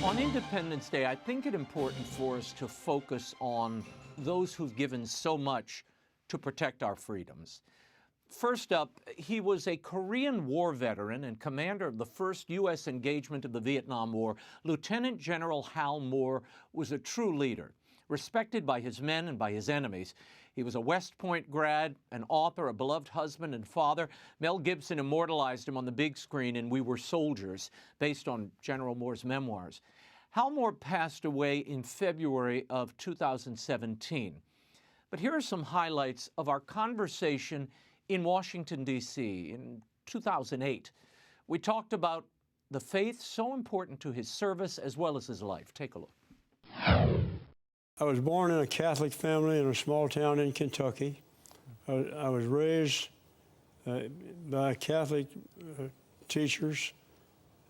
On Independence Day, I think it important for us to focus on those who've given so much to protect our freedoms. First up, he was a Korean War veteran and commander of the first U.S. engagement of the Vietnam War. Lieutenant General Hal Moore was a true leader, respected by his men and by his enemies. He was a West Point grad, an author, a beloved husband and father. Mel Gibson immortalized him on the big screen in We Were Soldiers, based on General Moore's memoirs. Hal Moore passed away in February of 2017. But here are some highlights of our conversation in Washington, D.C. in 2008. We talked about the faith so important to his service as well as his life. Take a look. I was born in a Catholic family in a small town in Kentucky. I was raised by Catholic teachers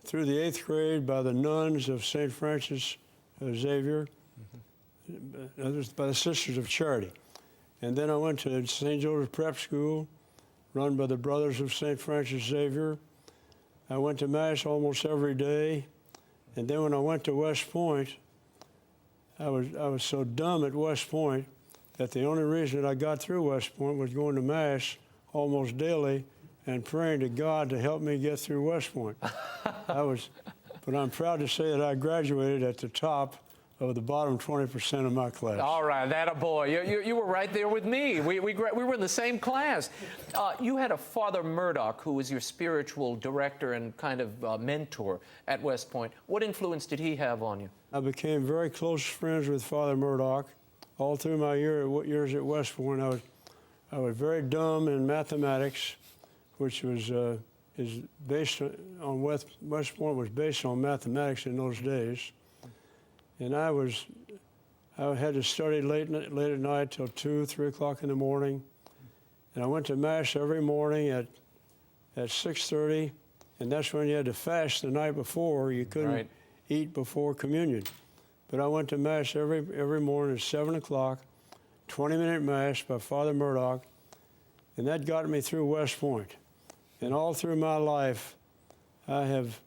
through the 8th grade by the nuns of St. Francis Xavier, others by the Sisters of Charity. And then I went to St. Joseph Prep School, run by the Brothers of St. Francis Xavier. I went to Mass almost every day. And then when I went to West Point, I was so dumb at West Point that the only reason that I got through West Point was going to Mass almost daily and praying to God to help me get through West Point. But I'm proud to say that I graduated at the top of the bottom 20% of my class. All right, that a boy. You were right there with me. We were in the same class. You had a Father Murdoch who was your spiritual director and kind of mentor at West Point. What influence did he have on you? I became very close friends with Father Murdoch. All through my years at West Point, I was very dumb in mathematics, which was is based on West Point was based on mathematics in those days. And I had to study late at night till 2, 3 o'clock in the morning. And I went to Mass every morning at 6:30, and that's when you had to fast the night before. You couldn't eat before communion. But I went to Mass every morning at 7 o'clock, 20-minute Mass by Father Murdoch, and that got me through West Point. And all through my life, I have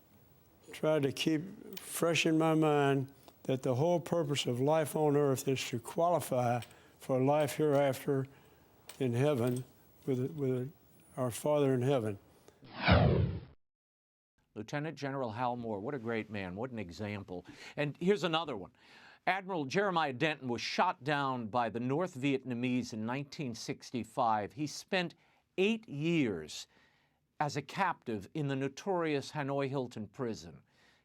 tried to keep fresh in my mind that the whole purpose of life on earth is to qualify for life hereafter in heaven with our Father in heaven. Lieutenant General Hal Moore, what a great man, what an example. And here's another one. Admiral Jeremiah Denton was shot down by the North Vietnamese in 1965. He spent 8 years as a captive in the notorious Hanoi Hilton prison.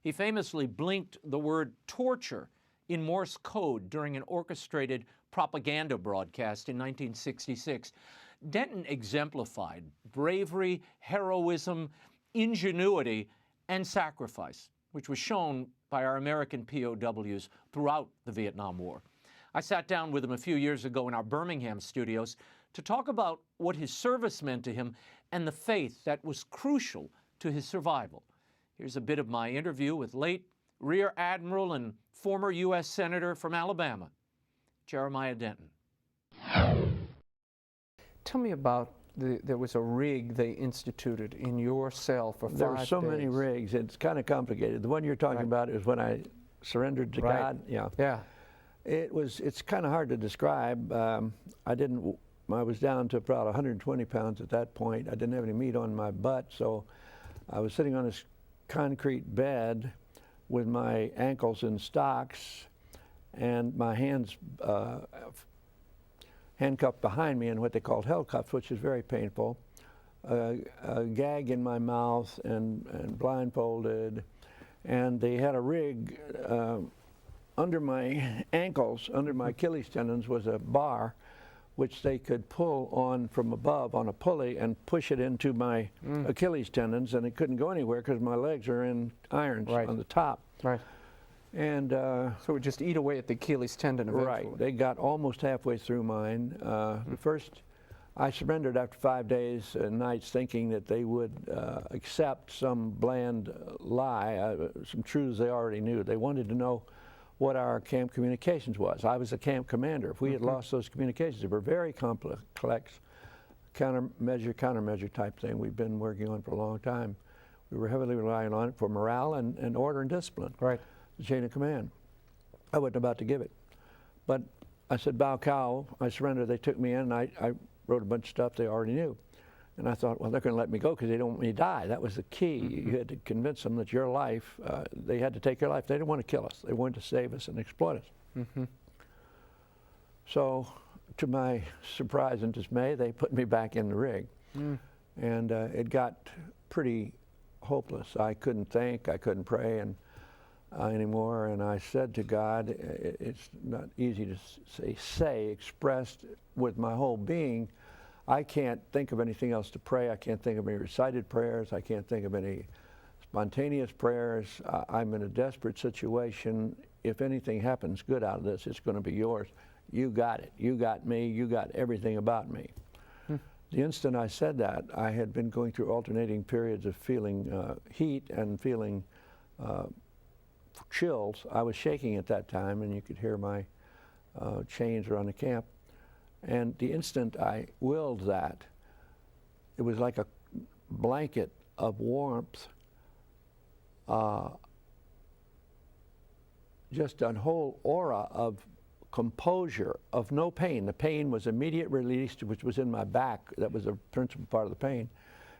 He famously blinked the word torture in Morse code during an orchestrated propaganda broadcast in 1966. Denton exemplified bravery, heroism, ingenuity, and sacrifice, which was shown by our American POWs throughout the Vietnam War. I sat down with him a few years ago in our Birmingham studios to talk about what his service meant to him and the faith that was crucial to his survival. Here's a bit of my interview with late Rear Admiral and former U.S. Senator from Alabama, Jeremiah Denton. Tell me about there was a rig they instituted in your cell for 5 days. There were so many rigs. It's kind of complicated. The one you're talking about is when I surrendered to God. Yeah. It's kind of hard to describe. I was down to about 120 pounds at that point. I didn't have any meat on my butt, so I was sitting on this concrete bed with my ankles in stocks and my hands handcuffed behind me in what they called hell cuffs, which is very painful, a gag in my mouth and blindfolded, and they had a rig under my ankles, under my Achilles tendons was a bar which they could pull on from above on a pulley and push it into my Achilles tendons, and it couldn't go anywhere because my legs are in irons on the top. And so it would just eat away at the Achilles tendon eventually. Right. They got almost halfway through mine. I surrendered after 5 days and nights thinking that they would accept some bland lie, some truths they already knew. They wanted to know what our camp communications was. I was a camp commander. If we had lost those communications, they were very complex, countermeasure type thing we've been working on for a long time. We were heavily relying on it for morale and order and discipline. the chain of command. I wasn't about to give it. But I said, bow cow, I surrender. They took me in, and I wrote a bunch of stuff they already knew. And I thought, well, they're going to let me go because they don't want me to die. That was the key. Mm-hmm. You had to convince them that your life, they had to take your life. They didn't want to kill us. They wanted to save us and exploit us. Mm-hmm. So, to my surprise and dismay, they put me back in the rig. Mm. And it got pretty hopeless. I couldn't think, I couldn't pray anymore. And I said to God, it's not easy to say, expressed with my whole being, I can't think of anything else to pray. I can't think of any recited prayers. I can't think of any spontaneous prayers. I'm in a desperate situation. If anything happens good out of this, it's going to be yours. You got it. You got me. You got everything about me. The instant I said that, I had been going through alternating periods of feeling heat and feeling chills. I was shaking at that time, and you could hear my chains around the camp. And the instant I willed that, it was like a blanket of warmth, just a whole aura of composure, of no pain. The pain was immediate release, which was in my back. That was the principal part of the pain.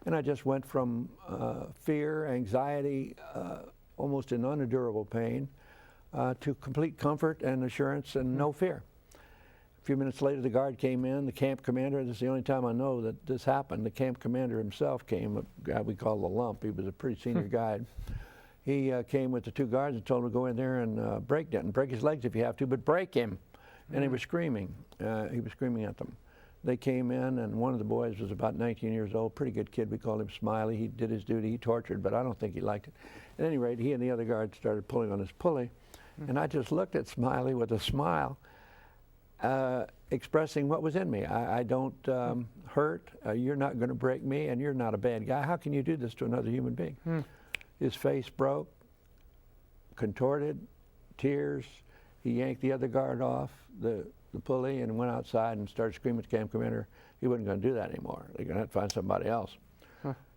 And I just went from fear, anxiety, almost an unendurable pain, to complete comfort and assurance and no fear. A few minutes later, the guard came in, the camp commander. This is the only time I know that this happened. The camp commander himself came, a guy we call the Lump. He was a pretty senior guy. He came with the two guards and told him to go in there and break Denton. Break his legs if you have to, but break him. And he was screaming. He was screaming at them. They came in, and one of the boys was about 19 years old, pretty good kid. We called him Smiley. He did his duty. He tortured, but I don't think he liked it. At any rate, he and the other guards started pulling on his pulley, and I just looked at Smiley with a smile, expressing what was in me. I don't hurt. You're not going to break me, and you're not a bad guy. How can you do this to another human being? His face broke, contorted, tears. He yanked the other guard off the pulley and went outside and started screaming at the camp commander. He wasn't going to do that anymore. They're going to have to find somebody else.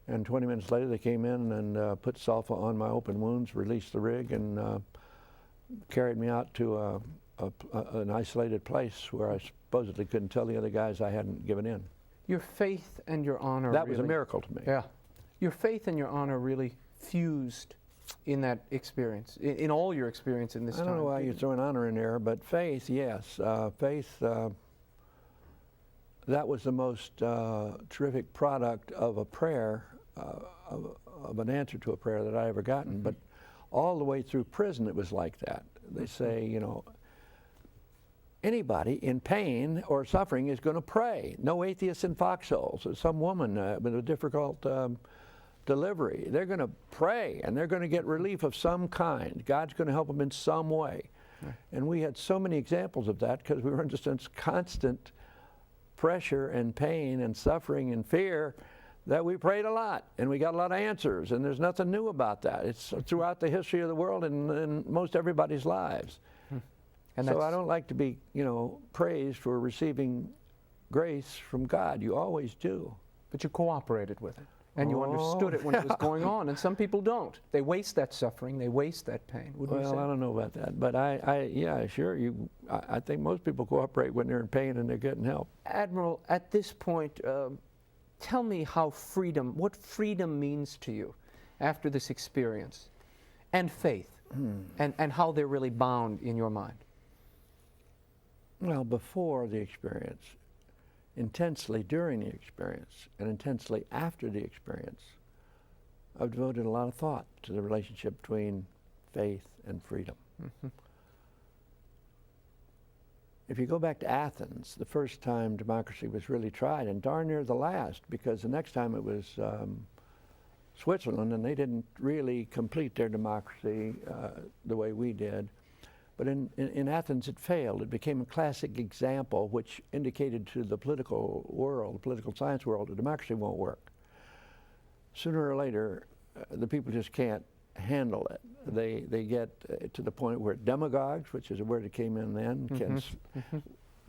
And 20 minutes later, they came in and put sulfa on my open wounds, released the rig, and carried me out to an isolated place where I supposedly couldn't tell the other guys I hadn't given in. Your faith and your honor That was a miracle to me. Yeah. Your faith and your honor really fused in that experience, in all your experience in this time. I don't know why you're throwing honor in there, but faith, yes. Faith, that was the most terrific product of a prayer, of an answer to a prayer that I ever gotten. But all the way through prison, it was like that. They say, you know, anybody in pain or suffering is going to pray. No atheists in foxholes. Some woman with a difficult delivery, they're going to pray, and they're going to get relief of some kind. God's going to help them in some way. And we had so many examples of that because we were under such constant pressure and pain and suffering and fear that we prayed a lot, and we got a lot of answers, and there's nothing new about that. It's throughout the history of the world and in most everybody's lives. And so I don't like to be, you know, praised for receiving grace from God. You always do. But you cooperated with it, and you understood it when it was going on, and some people don't. They waste that suffering, they waste that pain. Wouldn't you say? Well, I don't know about that, but yeah, sure. I think most people cooperate when they're in pain and they're getting help. Admiral, at this point, tell me how what freedom means to you after this experience, and faith, and how they're really bound in your mind. Well, before the experience, intensely during the experience, and intensely after the experience, I've devoted a lot of thought to the relationship between faith and freedom. If you go back to Athens, the first time democracy was really tried, and darn near the last, because the next time it was Switzerland, and they didn't really complete their democracy the way we did. But in Athens, it failed. It became a classic example which indicated to the political world, the political science world, that democracy won't work. Sooner or later, the people just can't handle it. They get to the point where demagogues, which is a word that came in then, can,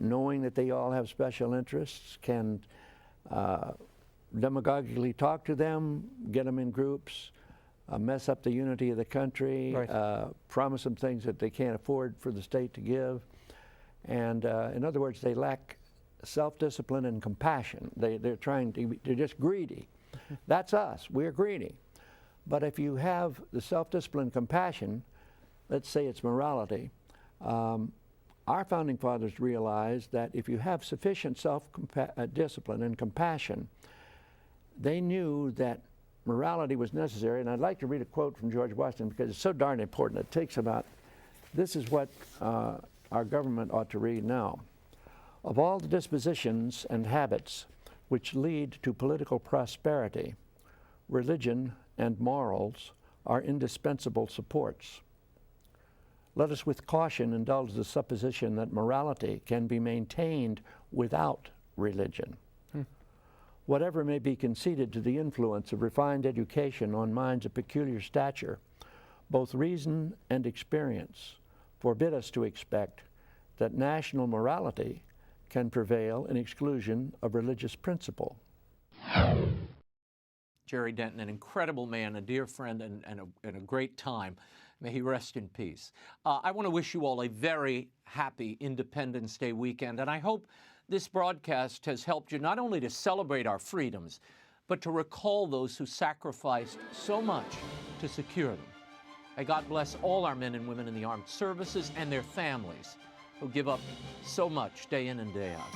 knowing that they all have special interests, can demagogically talk to them, get them in groups, mess up the unity of the country, Right. promise them things that they can't afford for the state to give. And in other words, they lack self-discipline and compassion. They're just greedy. That's us. We're greedy. But if you have the self-discipline, compassion, let's say it's morality, our founding fathers realized that if you have sufficient self-discipline and compassion, they knew that morality was necessary. And I'd like to read a quote from George Washington because it's so darn important. It takes about, this is what our government ought to read now. Of all the dispositions and habits which lead to political prosperity, religion and morals are indispensable supports. Let us with caution indulge the supposition that morality can be maintained without religion. Whatever may be conceded to the influence of refined education on minds of peculiar stature, both reason and experience forbid us to expect that national morality can prevail in exclusion of religious principle. Jerry Denton, an incredible man, a dear friend, and a great time. May he rest in peace. I want to wish you all a very happy Independence Day weekend, and I hope this broadcast has helped you not only to celebrate our freedoms, but to recall those who sacrificed so much to secure them. May God bless all our men and women in the armed services and their families who give up so much day in and day out.